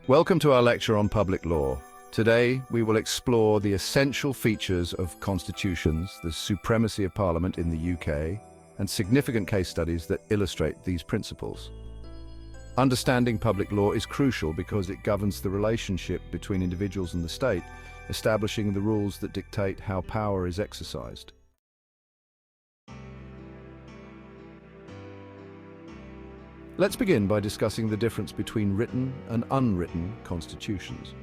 Welcome to our lecture on public law. Today, we will explore the essential features of constitutions, the supremacy of Parliament in the UK, and significant case studies that illustrate these principles. Understanding public law is crucial because it governs the relationship between individuals and the state, establishing the rules that dictate how power is exercised. Let's begin by discussing the difference between written and unwritten constitutions.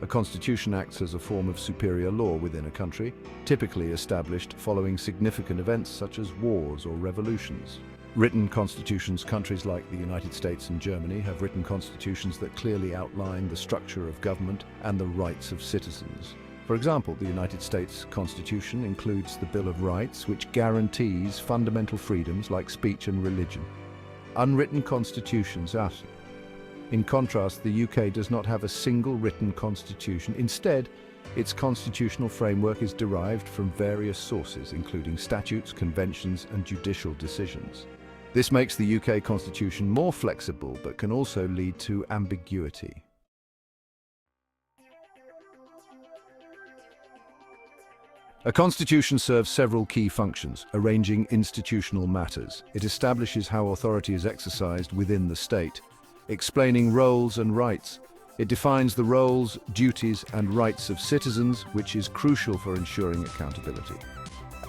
A constitution acts as a form of superior law within a country, typically established following significant events such as wars or revolutions. Written constitutions, countries like the United States and Germany have written constitutions that clearly outline the structure of government and the rights of citizens. For example, the United States Constitution includes the Bill of Rights, which guarantees fundamental freedoms like speech and religion. Unwritten constitutions are. In contrast, the UK does not have a single written constitution. Instead, its constitutional framework is derived from various sources, including statutes, conventions, and judicial decisions. This makes the UK constitution more flexible, but can also lead to ambiguity. A constitution serves several key functions, arranging institutional matters. It establishes how authority is exercised within the state, explaining roles and rights. It defines the roles, duties, and rights of citizens, which is crucial for ensuring accountability.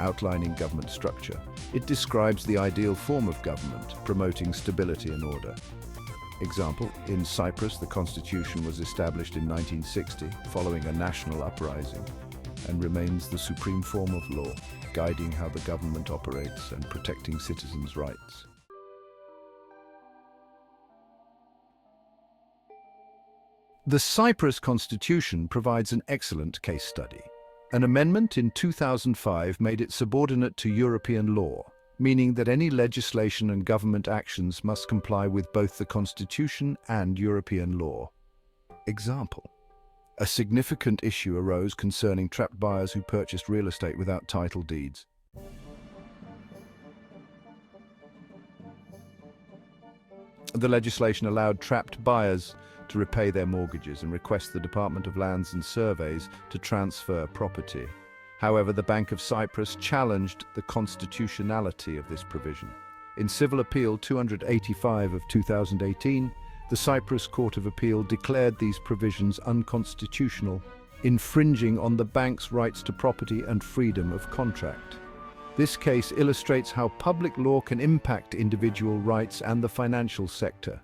Outlining government structure. It describes the ideal form of government, promoting stability and order. Example, in Cyprus, the constitution was established in 1960, following a national uprising, and remains the supreme form of law, guiding how the government operates and protecting citizens' rights. The Cyprus Constitution provides an excellent case study. An amendment in 2005 made it subordinate to European law, meaning that any legislation and government actions must comply with both the Constitution and European law. Example: a significant issue arose concerning trapped buyers who purchased real estate without title deeds. The legislation allowed trapped buyers to repay their mortgages and request the Department of Lands and Surveys to transfer property. However, the Bank of Cyprus challenged the constitutionality of this provision. In Civil Appeal 285 of 2018, the Cyprus Court of Appeal declared these provisions unconstitutional, infringing on the bank's rights to property and freedom of contract. This case illustrates how public law can impact individual rights and the financial sector.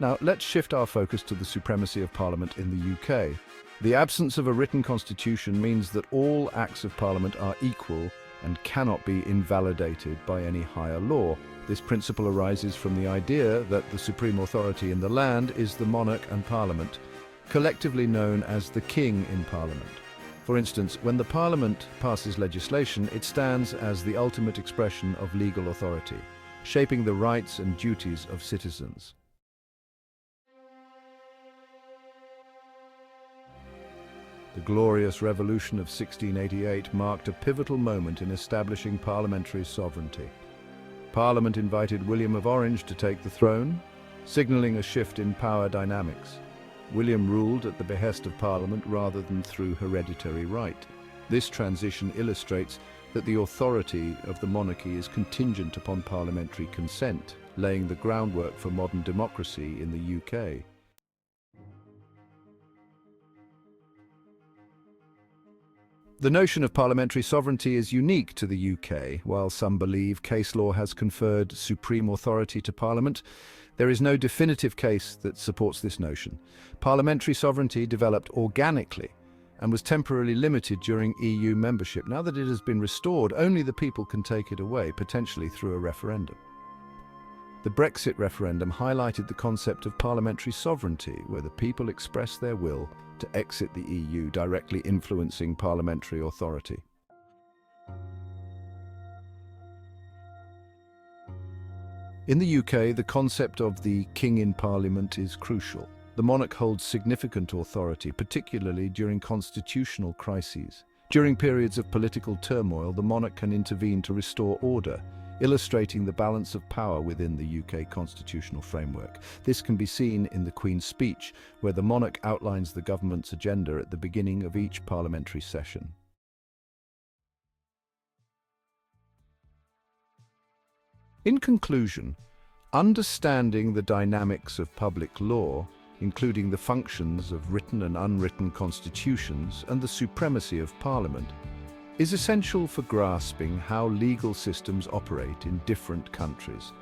Now, let's shift our focus to the supremacy of Parliament in the UK. The absence of a written constitution means that all acts of Parliament are equal and cannot be invalidated by any higher law. This principle arises from the idea that the supreme authority in the land is the monarch and Parliament, collectively known as the King in Parliament. For instance, when the Parliament passes legislation, it stands as the ultimate expression of legal authority, shaping the rights and duties of citizens. The Glorious Revolution of 1688 marked a pivotal moment in establishing parliamentary sovereignty. Parliament invited William of Orange to take the throne, signalling a shift in power dynamics. William ruled at the behest of Parliament rather than through hereditary right. This transition illustrates that the authority of the monarchy is contingent upon parliamentary consent, laying the groundwork for modern democracy in the UK. The notion of parliamentary sovereignty is unique to the UK. While some believe case law has conferred supreme authority to Parliament, there is no definitive case that supports this notion. Parliamentary sovereignty developed organically and was temporarily limited during EU membership. Now that it has been restored, only the people can take it away, potentially through a referendum. The Brexit referendum highlighted the concept of parliamentary sovereignty, where the people express their will to exit the EU, directly influencing parliamentary authority. In the UK, the concept of the King in Parliament is crucial. The monarch holds significant authority, particularly during constitutional crises. During periods of political turmoil, the monarch can intervene to restore order, illustrating the balance of power within the UK constitutional framework. This can be seen in the Queen's Speech, where the monarch outlines the government's agenda at the beginning of each parliamentary session. In conclusion, understanding the dynamics of public law, including the functions of written and unwritten constitutions and the supremacy of Parliament, is essential for grasping how legal systems operate in different countries.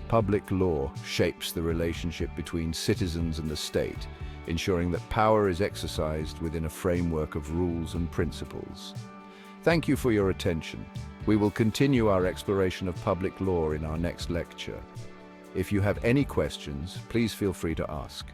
Public law shapes the relationship between citizens and the state, ensuring that power is exercised within a framework of rules and principles. Thank you for your attention. We will continue our exploration of public law in our next lecture. If you have any questions, please feel free to ask.